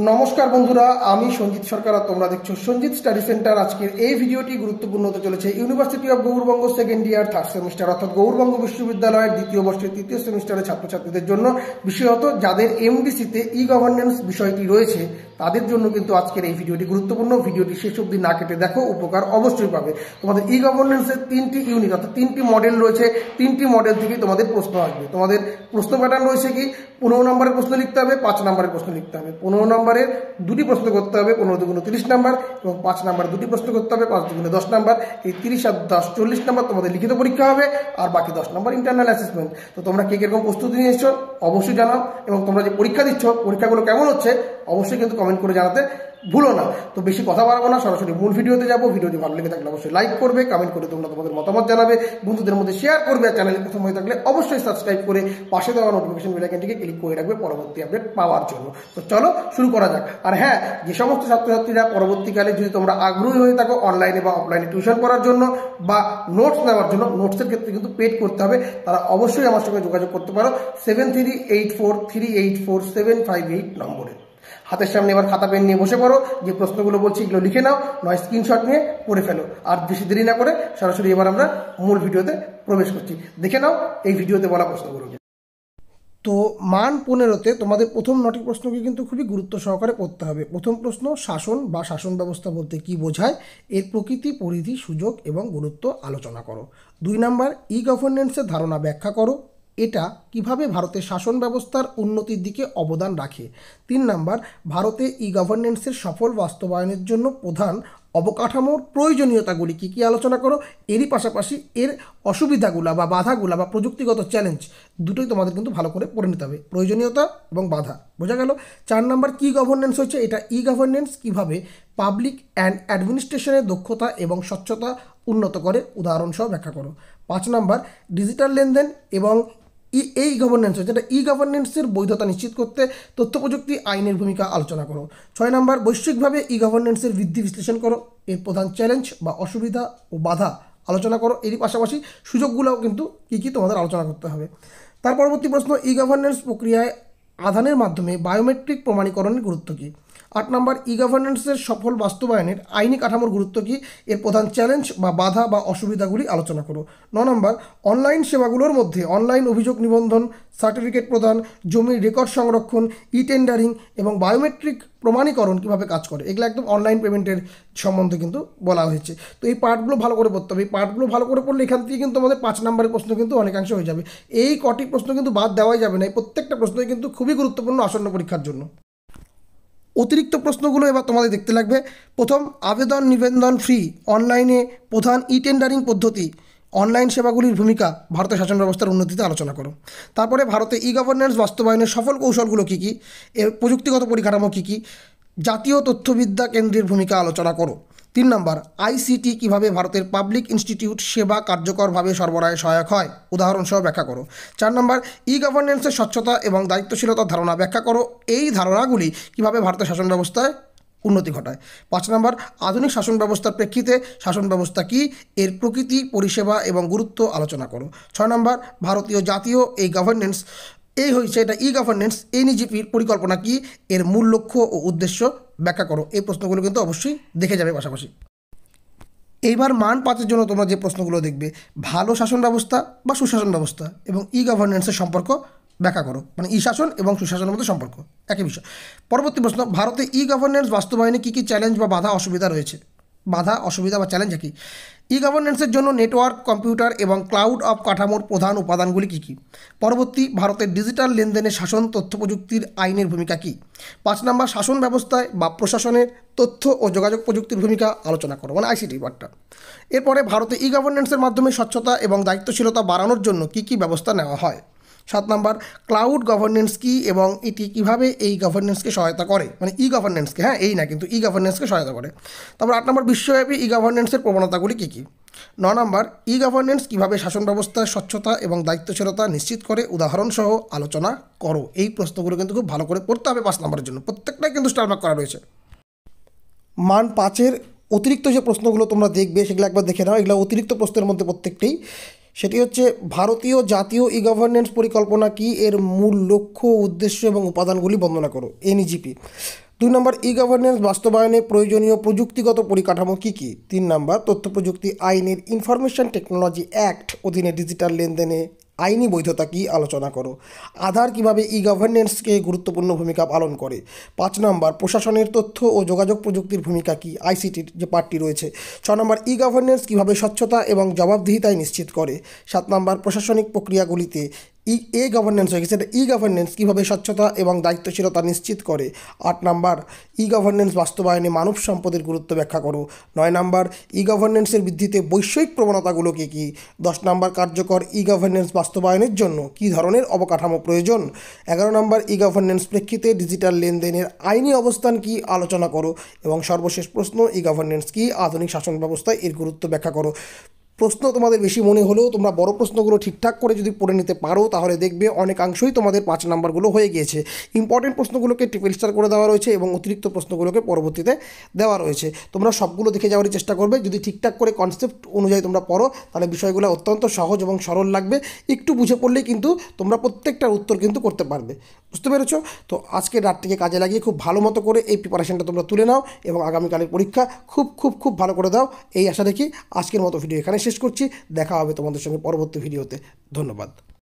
নমস্কার বন্ধুরা, আমি সঞ্জিত সরকার আর তোমরা দেখছো সঞ্জিত স্টাডি সেন্টার। আজকের এই ভিডিওটি গুরুত্বপূর্ণ হতে চলেছে university of Gour Banga second year third semester অর্থাৎ গৌড়বঙ্গ বিশ্ববিদ্যালয়ের দ্বিতীয় বর্ষের তৃতীয় সেমিস্টারের ছাত্রছাত্রীদের জন্য, বিশেষত যাদের এমডিসিতে ই গভর্নেন্স বিষয়টি রয়েছে তাদের জন্য কিন্তু আজকের এই ভিডিওটি গুরুত্বপূর্ণ। ভিডিওটি শেষ অবধি না কেটে দেখো, উপকার অবশ্যই পাবে। তোমাদের ই গভর্নেন্সের 3টি ইউনিট অর্থাৎ 3টি মডেল রয়েছে। 3টি মডেল থেকে তোমাদের প্রশ্ন আসবে। তোমাদের প্রশ্ন প্যাটার্ন রয়েছে কি, 15 নম্বরের প্রশ্ন লিখতে হবে, 5 নম্বরের প্রশ্ন লিখতে হবে। 15 নম্বরের 2টি প্রশ্ন করতে হবে, 15 দুগুণ 30 নাম্বার, এবং 5 নম্বরে 2টি প্রশ্ন করতে হবে, 5 দুগুণে 10 নাম্বার। এই 30 আর 10 40 নাম্বার তোমাদের লিখিত পরীক্ষা হবে, আর বাকি 10 নম্বর ইন্টারনাল অ্যাসেসমেন্ট। তো তোমরা কে কিরকম প্রস্তুতি নিয়েছো অবশ্যই জানাও, এবং তোমরা যে পরীক্ষা দিচ্ছ পরীক্ষাগুলো কেমন হচ্ছে অবশ্যই কিন্তু কমেন্ট করে জানাতে ভুলো না। তো বেশি কথা বাড়াবো না, সরাসরি মূল ভিডিওতে যাবো। ভিডিওটি ভালো লেগে থাকলে অবশ্যই লাইক করবে, কমেন্ট করে তোমরা তোমাদের মতামত জানাবে, বন্ধুদের মধ্যে শেয়ার করবে, আর চ্যানেলে প্রথম হয়ে থাকলে অবশ্যই সাবস্ক্রাইব করে পাশে দেওয়া নোটিফিকেশন বেল আইকনটিকে ক্লিক করে রাখবে পরবর্তী আপডেট পাওয়ার জন্য। তো চলো শুরু করা যাক। আর হ্যাঁ, যে সমস্ত ছাত্রছাত্রীরা পরবর্তীকালে যদি তোমরা আগ্রহী হয়ে থাকো অনলাইনে বা অফলাইনে টিউশন করার জন্য বা নোটস নেওয়ার জন্য, নোটসের ক্ষেত্রে কিন্তু পেড করতে হবে, তারা অবশ্যই আমার সঙ্গে যোগাযোগ করতে পারো 7384384758 নম্বরে। হাতের সামনে এবার খাতা পেন নিয়ে বসে পড়ো, যে প্রশ্নগুলো বলছি এগুলো লিখে নাও, নয় স্ক্রিনশট নিয়ে পড়ে ফেলো। আর বেশি দেরি না করে সরাসরি এবার আমরা মূল ভিডিওতে প্রবেশ করছি। দেখে নাও এই ভিডিওতে বলা প্রশ্নগুলোকে। তো মান 15তে তোমাদের প্রথম 9টি প্রশ্নকে কিন্তু খুবই গুরুত্ব সহকারে পড়তে হবে। প্রথম প্রশ্ন, শাসন বা শাসন ব্যবস্থা বলতে কি বোঝায়, এর প্রকৃতি, পরিধি, সুযোগ এবং গুরুত্ব আলোচনা করো। 2 নাম্বার, ই গভর্নেন্সের ধারণা ব্যাখ্যা করো, এটা কিভাবে ভারতের শাসন ব্যবস্থার উন্নতির দিকে অবদান রাখে। 3 নাম্বার, ভারতে ই গভর্নেন্সের সফল বাস্তবায়নের জন্য প্রধান অবকাঠামোর প্রয়োজনীয়তাগুলি কী কী আলোচনা করো। এরই পাশাপাশি এর অসুবিধাগুলা বা বাধাগুলা বা প্রযুক্তিগত চ্যালেঞ্জ দুটোই তোমাদের কিন্তু ভালো করে পড়ে নিতে হবে, প্রয়োজনীয়তা এবং বাধা। বোঝা গেল। 4 নাম্বার, কি গভর্নেন্স হচ্ছে, এটা ই গভর্নেন্স কীভাবে পাবলিক অ্যান্ড অ্যাডমিনিস্ট্রেশনের দক্ষতা এবং স্বচ্ছতা উন্নত করে, উদাহরণসহ ব্যাখ্যা করো। 5 নাম্বার, ডিজিটাল লেনদেন এবং এই গভর্নেন্স হচ্ছে, এটা ই গভর্নেন্সের বৈধতা নিশ্চিত করতে তথ্য প্রযুক্তি আইনের ভূমিকা আলোচনা করো। 6 নাম্বার, বৈশ্বিকভাবে ই গভর্নেন্সের বৃদ্ধি বিশ্লেষণ করো, এর প্রধান চ্যালেঞ্জ বা অসুবিধা ও বাধা আলোচনা করো। এরই পাশাপাশি সুযোগগুলোও কিন্তু কী কী তোমাদের আলোচনা করতে হবে। তার পরবর্তী প্রশ্ন, ই গভর্নেন্স প্রক্রিয়ায় আধানের মাধ্যমে বায়োমেট্রিক প্রমাণীকরণের গুরুত্ব কী। 8 নম্বর, ই গভর্নেন্সের সফল বাস্তবায়নের আইনি কাঠামোর গুরুত্ব কী, এর প্রধান চ্যালেঞ্জ বা বাধা বা অসুবিধাগুলি আলোচনা করো। 9 নম্বর, অনলাইন সেবাগুলোর মধ্যে অনলাইন অভিযোগ নিবন্ধন, সার্টিফিকেট প্রদান, জমির রেকর্ড সংরক্ষণ, ই টেন্ডারিং এবং বায়োমেট্রিক প্রমাণীকরণ কীভাবে কাজ করে, এগুলো একদম অনলাইন পেমেন্টের সম্বন্ধে কিন্তু বলা হয়েছে। তো এই পার্টগুলো ভালো করে পড়তে হবে। এই পার্টগুলো ভালো করে পড়লে এখান থেকে কিন্তু আমাদের 5 নম্বরের প্রশ্ন কিন্তু অনেকাংশ হয়ে যাবে। এই কটি প্রশ্ন কিন্তু বাদ দেওয়াই যাবে না, এই প্রত্যেকটা প্রশ্নই কিন্তু খুবই গুরুত্বপূর্ণ আসন্ন পরীক্ষার জন্য। অতিরিক্ত প্রশ্নগুলো এবার তোমাদের দেখতে লাগবে। প্রথম, আবেদন নিবেদন ফ্রি অনলাইনে প্রধান ই টেন্ডারিং পদ্ধতি, অনলাইন সেবাগুলির ভূমিকা ভারতের শাসন ব্যবস্থার উন্নতিতে আলোচনা করো। তারপরে ভারতে ই গভর্নেন্স বাস্তবায়নের সফল কৌশলগুলো কী কী, এর প্রযুক্তিগত পরিকাঠামো কী কী, জাতীয় তথ্যবিদ্যা কেন্দ্রের ভূমিকা আলোচনা করো। 3 নম্বর, আইসিটি কীভাবে ভারতের পাবলিক ইনস্টিটিউট সেবা কার্যকরভাবে সরবরাহে সহায়ক হয়, উদাহরণসহ ব্যাখ্যা করো। 4 নম্বর, ই গভর্নেন্সের স্বচ্ছতা এবং দায়িত্বশীলতার ধারণা ব্যাখ্যা করো, এই ধারণাগুলি কীভাবে ভারতের শাসন ব্যবস্থায় উন্নতি ঘটায়। 5 নম্বর, আধুনিক শাসন ব্যবস্থার প্রেক্ষিতে শাসন ব্যবস্থা কী, এর প্রকৃতি, পরিষেবা এবং গুরুত্ব আলোচনা করো। 6 নম্বর, ভারতীয় জাতীয় এই গভর্নেন্স, এই হয়েছে এটা ই গভর্নেন্স, এনইজিপির পরিকল্পনা কী, এর মূল লক্ষ্য ও উদ্দেশ্য ব্যাখ্যা করো। এই প্রশ্নগুলো কিন্তু অবশ্যই দেখে যাবে পাশাপাশি। এইবার মান 5-এর জন্য তোমরা যে প্রশ্নগুলো দেখবে, ভালো শাসন ব্যবস্থা বা সুশাসন ব্যবস্থা এবং ই গভর্নেন্সের সম্পর্ক ব্যাখ্যা করো, মানে ই শাসন এবং সুশাসনের মধ্যে সম্পর্ক একই বিষয়। পরবর্তী প্রশ্ন, ভারতে ই গভর্নেন্স বাস্তবায়নে কী কী চ্যালেঞ্জ বা বাধা অসুবিধা রয়েছে, বাধা অসুবিধা বা চ্যালেঞ্জ কী। ই গভর্নেন্সের জন্য নেটওয়ার্ক, কম্পিউটার এবং ক্লাউড অফ কাঠামোর প্রধান উপাদানগুলি কী কী। পরবর্তী, ভারতের ডিজিটাল লেনদেনের শাসন তথ্য প্রযুক্তির আইনের ভূমিকা কী। 5 নম্বর, শাসন ব্যবস্থায় বা প্রশাসনের তথ্য ও যোগাযোগ প্রযুক্তির ভূমিকা আলোচনা করো, মানে আইসিটি পার্টটা। এরপরে, ভারতে ই গভর্নেন্সের মাধ্যমে স্বচ্ছতা এবং দায়িত্বশীলতা বাড়ানোর জন্য কী কী ব্যবস্থা নেওয়া হয়। 7 নম্বর, ক্লাউড গভর্নেন্স কী এবং এটি কীভাবে এই গভর্নেন্সকে সহায়তা করে, মানে ই গভর্নেন্সকে, হ্যাঁ এই না কিন্তু ই গভর্নেন্সকে সহায়তা করে। তারপর 8 নম্বর, বিশ্বব্যাপী ই গভর্নেন্সের প্রবণতাগুলি কী কী। 9 নম্বর, ই গভর্নেন্স কীভাবে শাসন ব্যবস্থায় স্বচ্ছতা এবং দায়িত্বশীলতা নিশ্চিত করে, উদাহরণসহ আলোচনা করো। এই প্রশ্নগুলো কিন্তু খুব ভালো করে পড়তে হবে 5 নম্বরের জন্য, প্রত্যেকটাই কিন্তু স্টার মার্ক করা রয়েছে। মান 5-এর অতিরিক্ত যে প্রশ্নগুলো তোমরা দেখবে সেগুলো একবার দেখে নাও। এগুলো অতিরিক্ত প্রশ্নের মধ্যে প্রত্যেকটাই। সেটি হচ্ছে, ভারতীয় জাতীয় ই গভর্নেন্স পরিকল্পনা কী, এর মূল লক্ষ্য, উদ্দেশ্য এবং উপাদানগুলি বর্ণনা করো, এনইজিপি। 2 নম্বর, ই গভর্নেন্স বাস্তবায়নে প্রয়োজনীয় প্রযুক্তিগত পরিকাঠামো কী কী? 3 নম্বর, তথ্য প্রযুক্তি আইনের ইনফরমেশন টেকনোলজি অ্যাক্ট অধীনে ডিজিটাল লেনদেনে আইনি বৈধতা কী আলোচনা করো। আধার কিভাবে ই গভর্নেন্সকে গুরুত্বপূর্ণ ভূমিকা পালন করে। 5 নম্বর, প্রশাসনের তথ্য ও যোগাযোগ প্রযুক্তির ভূমিকা কী, আইসিটির যে পার্টটি রয়েছে। 6 নম্বর, ই গভর্নেন্স কীভাবে স্বচ্ছতা এবং জবাবদিহিতায় নিশ্চিত করে। 7 নম্বর, প্রশাসনিক প্রক্রিয়াগুলিতে গভর্নেন্স হয়ে গেছে, এটা ই গভর্নেন্স কীভাবে স্বচ্ছতা এবং দায়িত্বশীলতা নিশ্চিত করে। 8 নম্বর, ই গভর্নেন্স বাস্তবায়নে মানব সম্পদের গুরুত্ব ব্যাখ্যা করো। 9 নম্বর, ই গভর্নেন্সের বৃদ্ধিতে বৈষয়িক প্রবণতাগুলো কী কী। 10 নম্বর, কার্যকর ই গভর্নেন্স বাস্তবায়নের জন্য কী ধরনের অবকাঠামো প্রয়োজন। 11 নম্বর, ই গভর্নেন্স প্রেক্ষিতে ডিজিটাল লেনদেনের আইনি অবস্থান কী আলোচনা করো। এবং সর্বশেষ প্রশ্ন, ই গভর্নেন্স কী, আধুনিক শাসন ব্যবস্থায় এর গুরুত্ব ব্যাখ্যা করো। প্রশ্ন তোমাদের বেশি মনে হলেও তোমরা বড় প্রশ্নগুলো ঠিকঠাক করে যদি পড়ে নিতে পারো তাহলে দেখবে অনেকাংশই তোমাদের 5 নাম্বারগুলো হয়ে গিয়েছে। ইম্পর্টেন্ট প্রশ্নগুলোকে ট্রিপল স্টার করে দেওয়া রয়েছে এবং অতিরিক্ত প্রশ্নগুলোকে পরবর্তীতে দেওয়া রয়েছে। তোমরা সবগুলো দেখে যাওয়ারই চেষ্টা করবে। যদি ঠিকঠাক করে কনসেপ্ট অনুযায়ী তোমরা পড়ো তাহলে বিষয়গুলো অত্যন্ত সহজ এবং সরল লাগবে। একটু বুঝে পড়লেই কিন্তু তোমরা প্রত্যেকটার উত্তর কিন্তু করতে পারবে। বুঝতে পেরেছো? তো আজকের রাতটিকে কাজে লাগিয়ে খুব ভালো মতো করে এই প্রিপারেশনটা তোমরা তুলে নাও এবং আগামীকালের পরীক্ষা খুব ভালো করে দাও, এই আশা রেখে আজকের মতো ভিডিও এখানে শেষ করছি। দেখা হবে তোমাদের সঙ্গে পরবর্তী ভিডিওতে। ধন্যবাদ।